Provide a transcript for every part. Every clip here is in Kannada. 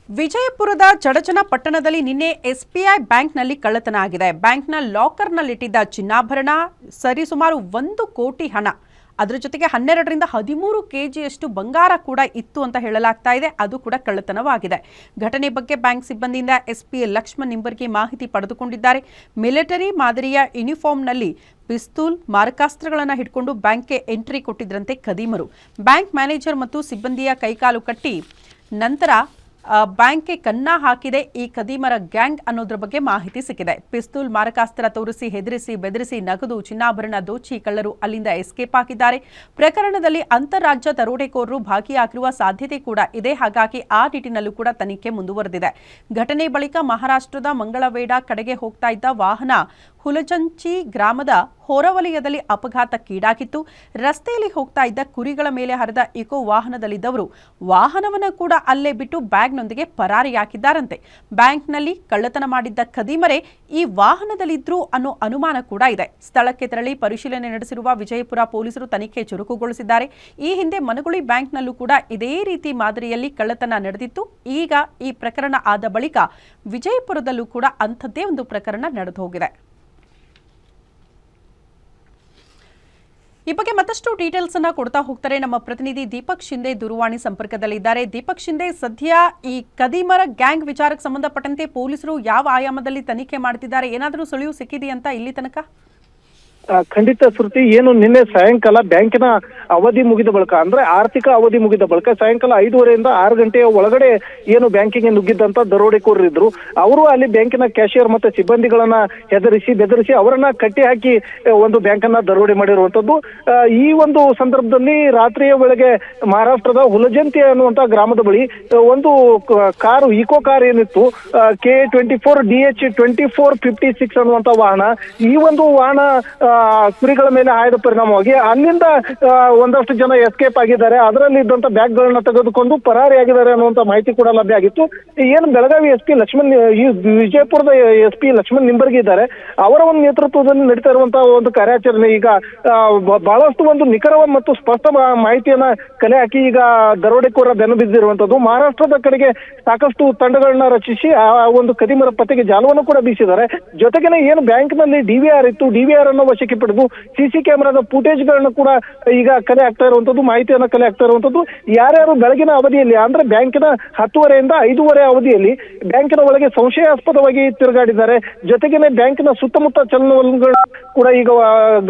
ವಿಜಯಪುರದ ಚಡಚನ ಪಟ್ಟಣದಲ್ಲಿ ನಿನ್ನೆ ಎಸ್ಬಿಐ ಬ್ಯಾಂಕ್ನಲ್ಲಿ ಕಳ್ಳತನ ಆಗಿದೆ. ಬ್ಯಾಂಕ್ನ ಲಾಕರ್ನಲ್ಲಿಟ್ಟಿದ್ದ ಚಿನ್ನಾಭರಣ ಸರಿಸುಮಾರು 1 ಕೋಟಿ ಹಣ, ಅದರ ಜೊತೆಗೆ 12ರಿಂದ 13 ಕೆಜಿಯಷ್ಟು ಬಂಗಾರ ಕೂಡ ಇತ್ತು ಅಂತ ಹೇಳಲಾಗ್ತಾ ಇದೆ. ಅದು ಕೂಡ ಕಳ್ಳತನವಾಗಿದೆ. ಘಟನೆ ಬಗ್ಗೆ ಬ್ಯಾಂಕ್ ಸಿಬ್ಬಂದಿಯಿಂದ ಎಸ್ಪಿ ಲಕ್ಷ್ಮಣ್ ನಿಂಬರ್ಗಿ ಮಾಹಿತಿ ಪಡೆದುಕೊಂಡಿದ್ದಾರೆ. ಮಿಲಿಟರಿ ಮಾದರಿಯ ಯೂನಿಫಾರ್ಮ್ನಲ್ಲಿ ಪಿಸ್ತೂಲ್, ಮಾರಕಾಸ್ತ್ರಗಳನ್ನು ಹಿಡ್ಕೊಂಡು ಬ್ಯಾಂಕ್ಗೆ ಎಂಟ್ರಿ ಕೊಟ್ಟಿದ್ರಂತೆ ಖದೀಮರು. ಬ್ಯಾಂಕ್ ಮ್ಯಾನೇಜರ್ ಮತ್ತು ಸಿಬ್ಬಂದಿಯ ಕೈಕಾಲು ಕಟ್ಟಿ ನಂತರ ಬ್ಯಾಂಕ್ಗೆ ಕನ್ನ ಹಾಕಿದೆ ಈ ಖದೀಮರ ಗ್ಯಾಂಗ್ ಅನ್ನೋದ್ರ ಬಗ್ಗೆ ಮಾಹಿತಿ ಸಿಕ್ಕಿದೆ. ಪಿಸ್ತೂಲ್, ಮಾರಕಾಸ್ತ್ರ ತೋರಿಸಿ ಹೆದರಿಸಿ ಬೆದರಿಸಿ ನಗದು, ಚಿನ್ನಾಭರಣ ದೋಚಿ ಕಳ್ಳರು ಅಲ್ಲಿಂದ ಎಸ್ಕೇಪ್ ಆಗಿದ್ದಾರೆ. ಪ್ರಕರಣದಲ್ಲಿ ಅಂತಾರಾಜ್ಯ ದರೋಡೆಕೋರರು ಭಾಗಿಯಾಗಿರುವ ಸಾಧ್ಯತೆ ಕೂಡ ಇದೆ. ಹಾಗಾಗಿ ಆ ನಿಟ್ಟಿನಲ್ಲೂ ಕೂಡ ತನಿಖೆ ಮುಂದುವರೆದಿದೆ. ಘಟನೆ ಬಳಿಕ ಮಹಾರಾಷ್ಟ್ರದ ಮಂಗಳವೇಡ ಕಡೆಗೆ ಹೋಗ್ತಾ ಇದ್ದ ವಾಹನ ಹುಲಜಂಚಿ ಗ್ರಾಮದ ಹೊರವಲಯದಲ್ಲಿ ಅಪಘಾತಕ್ಕೀಡಾಗಿತ್ತು. ರಸ್ತೆಯಲ್ಲಿ ಹೋಗ್ತಾ ಇದ್ದ ಕುರಿಗಳ ಮೇಲೆ ಹರಿದ ಇಕೋ ವಾಹನದಲ್ಲಿದ್ದವರು ವಾಹನವನ್ನು ಕೂಡ ಅಲ್ಲೇ ಬಿಟ್ಟು ಬ್ಯಾಗ್ನೊಂದಿಗೆ ಪರಾರಿಯಾಗಿದ್ದಾರಂತೆ. ಬ್ಯಾಂಕ್ನಲ್ಲಿ ಕಳ್ಳತನ ಮಾಡಿದ್ದ ಖದೀಮರೇ ಈ ವಾಹನದಲ್ಲಿದ್ರು ಅನ್ನೋ ಅನುಮಾನ ಕೂಡ ಇದೆ. ಸ್ಥಳಕ್ಕೆ ತೆರಳಿ ಪರಿಶೀಲನೆ ನಡೆಸಿರುವ ವಿಜಯಪುರ ಪೊಲೀಸರು ತನಿಖೆ ಚುರುಕುಗೊಳಿಸಿದ್ದಾರೆ. ಈ ಹಿಂದೆ ಮನಗುಳಿ ಬ್ಯಾಂಕ್ನಲ್ಲೂ ಕೂಡ ಇದೇ ರೀತಿ ಮಾದರಿಯಲ್ಲಿ ಕಳ್ಳತನ ನಡೆದಿತ್ತು. ಈಗ ಈ ಪ್ರಕರಣ ಆದ ಬಳಿಕ ವಿಜಯಪುರದಲ್ಲೂ ಕೂಡ ಅಂಥದ್ದೇ ಒಂದು ಪ್ರಕರಣ ನಡೆದು ಹೋಗಿದೆ. ಈ ಬಗ್ಗೆ ಮತ್ತಷ್ಟು ಡೀಟೇಲ್ಸ್ ಅನ್ನ ಕೊಡ್ತಾ ಹೋಗ್ತಾರೆ ನಮ್ಮ ಪ್ರತಿನಿಧಿ ದೀಪಕ್ ಶಿಂದೆ ದೂರವಾಣಿ ಸಂಪರ್ಕದಲ್ಲಿದ್ದಾರೆ. ದೀಪಕ್ ಶಿಂದೆ, ಸದ್ಯ ಈ ಖದೀಮರ ಗ್ಯಾಂಗ್ ವಿಚಾರಕ್ಕೆ ಸಂಬಂಧಪಟ್ಟಂತೆ ಪೊಲೀಸರು ಯಾವ ಆಯಾಮದಲ್ಲಿ ತನಿಖೆ ಮಾಡ್ತಿದ್ದಾರೆ? ಏನಾದರೂ ಸುಳಿವು ಸಿಕ್ಕಿದೆಯಂತ ಇಲ್ಲಿ ತನಕ? ಖಂಡಿತ ಶ್ರುತಿ, ಏನು ನಿನ್ನೆ ಸಾಯಂಕಾಲ ಬ್ಯಾಂಕಿನ ಅವಧಿ ಮುಗಿದ ಬಳಿಕ, ಅಂದ್ರೆ ಆರ್ಥಿಕ ಅವಧಿ ಮುಗಿದ ಬಳಿಕ ಸಾಯಂಕಾಲ 5:30ರಿಂದ 6 ಗಂಟೆಯ ಒಳಗಡೆ ಏನು ಬ್ಯಾಂಕಿಗೆ ನುಗ್ಗಿದ್ದಂತ ದರೋಡೆಕೋರರಿದ್ರು. ಅವರು ಅಲ್ಲಿ ಬ್ಯಾಂಕಿನ ಕ್ಯಾಶಿಯರ್ ಮತ್ತೆ ಸಿಬ್ಬಂದಿಗಳನ್ನ ಹೆದರಿಸಿ ಬೆದರಿಸಿ ಅವರನ್ನ ಕಟ್ಟಿ ಹಾಕಿ ಒಂದು ಬ್ಯಾಂಕನ್ನ ದರೋಡೆ ಮಾಡಿರುವಂತದ್ದು. ಈ ಒಂದು ಸಂದರ್ಭದಲ್ಲಿ ರಾತ್ರಿಯ ವೇಳೆಗೆ ಮಹಾರಾಷ್ಟ್ರದ ಹುಲಜಂತಿ ಅನ್ನುವಂತ ಗ್ರಾಮದ ಬಳಿ ಒಂದು ಕಾರು, ಈಕೋ ಕಾರ್ ಏನಿತ್ತು, KA24DH2456 ಅನ್ನುವಂತ ವಾಹನ, ಈ ಒಂದು ವಾಹನ ಕುರಿಗಳ ಮೇಲೆ ಹಾಯ್ದ ಪರಿಣಾಮವಾಗಿ ಅಲ್ಲಿಂದ ಒಂದಷ್ಟು ಜನ ಎಸ್ಕೇಪ್ ಆಗಿದ್ದಾರೆ. ಅದರಲ್ಲಿ ಇದ್ದಂತ ಬ್ಯಾಗ್ ಗಳನ್ನ ತೆಗೆದುಕೊಂಡು ಪರಾರಿಯಾಗಿದ್ದಾರೆ ಅನ್ನುವಂತ ಮಾಹಿತಿ ಕೂಡ ಲಭ್ಯ ಆಗಿತ್ತು. ಏನು ಬೆಳಗಾವಿ ಎಸ್ಪಿ ಲಕ್ಷ್ಮಣ್, ಈ ವಿಜಯಪುರದ ಎಸ್ಪಿ ಲಕ್ಷ್ಮಣ್ ನಿಂಬರ್ಗಿ ಇದ್ದಾರೆ, ಅವರ ಒಂದು ನೇತೃತ್ವದಲ್ಲಿ ನಡೀತಾ ಇರುವಂತಹ ಒಂದು ಕಾರ್ಯಾಚರಣೆ ಈಗ ಬಹಳಷ್ಟು ಒಂದು ನಿಖರ ಮತ್ತು ಸ್ಪಷ್ಟ ಮಾಹಿತಿಯನ್ನ ಕಲೆ ಹಾಕಿ ಈಗ ದರೋಡೆಕೋರ ಬೆನ್ನು ಬಿದ್ದಿರುವಂತದ್ದು. ಮಹಾರಾಷ್ಟ್ರದ ಕಡೆಗೆ ಸಾಕಷ್ಟು ತಂಡಗಳನ್ನ ರಚಿಸಿ ಆ ಒಂದು ಖದೀಮರ ಪತ್ತೆಗೆ ಜಾಲವನ್ನು ಕೂಡ ಬೀಸಿದ್ದಾರೆ. ಜೊತೆಗೇನೆ ಏನು ಬ್ಯಾಂಕ್ ನಲ್ಲಿ DVR ಇತ್ತು, DVR ಅನ್ನು ವಶಕ್ಕೆ ಪಡೆದು CC ಕ್ಯಾಮೆರಾದ ಫುಟೇಜ್ ಗಳನ್ನ ಕೂಡ ಈಗ ಕಲೆ ಆಗ್ತಾ ಇರುವಂತದ್ದು, ಮಾಹಿತಿಯನ್ನ ಕಲೆ ಆಗ್ತಾ ಇರುವಂತದ್ದು. ಯಾರ್ಯಾರು ಬೆಳಗಿನ ಅವಧಿಯಲ್ಲಿ, ಅಂದ್ರೆ ಬ್ಯಾಂಕಿನ 10:30ರಿಂದ 5:30 ಅವಧಿಯಲ್ಲಿ ಬ್ಯಾಂಕಿನ ಒಳಗೆ ಸಂಶಯಾಸ್ಪದವಾಗಿ ತಿರುಗಾಡಿದ್ದಾರೆ, ಜೊತೆಗೇನೆ ಬ್ಯಾಂಕಿನ ಸುತ್ತಮುತ್ತ ಚಲನವಲನಗಳು ಕೂಡ ಈಗ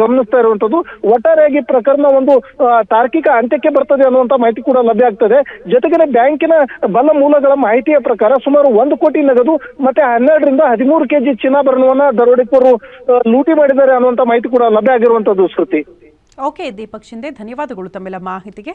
ಗಮನಿಸ್ತಾ ಇರುವಂತದ್ದು. ಒಟ್ಟಾರೆಯಾಗಿ ಪ್ರಕರಣ ಒಂದು ತಾರ್ಕಿಕ ಅಂತ್ಯಕ್ಕೆ ಬರ್ತದೆ ಅನ್ನುವಂತ ಮಾಹಿತಿ ಕೂಡ ಲಭ್ಯ ಆಗ್ತದೆ. ಜೊತೆಗೇನೆ ಬ್ಯಾಂಕಿನ ಬಲ ಮೂಲಗಳ ಮಾಹಿತಿಯ ಪ್ರಕಾರ ಸುಮಾರು 1 ಕೋಟಿ ನಗದು ಮತ್ತೆ 12ರಿಂದ 13 ಕೆಜಿ ಚಿನ್ನಾಭರಣವನ್ನ ದರೋಡೆಕೋರರು ಲೂಟಿ ಮಾಡಿದ್ದಾರೆ ಅನ್ನುವಂತ ಮಾಹಿತಿ ಕೂಡ ಲಭ್ಯ ಆಗಿರುವಂತದ್ದು ಶ್ರುತಿ. ಓಕೆ ದೀಪಕ್ ಶಿಂದೆ, ಧನ್ಯವಾದಗಳು ತಮ್ಮೆಲ್ಲ ಮಾಹಿತಿಗೆ.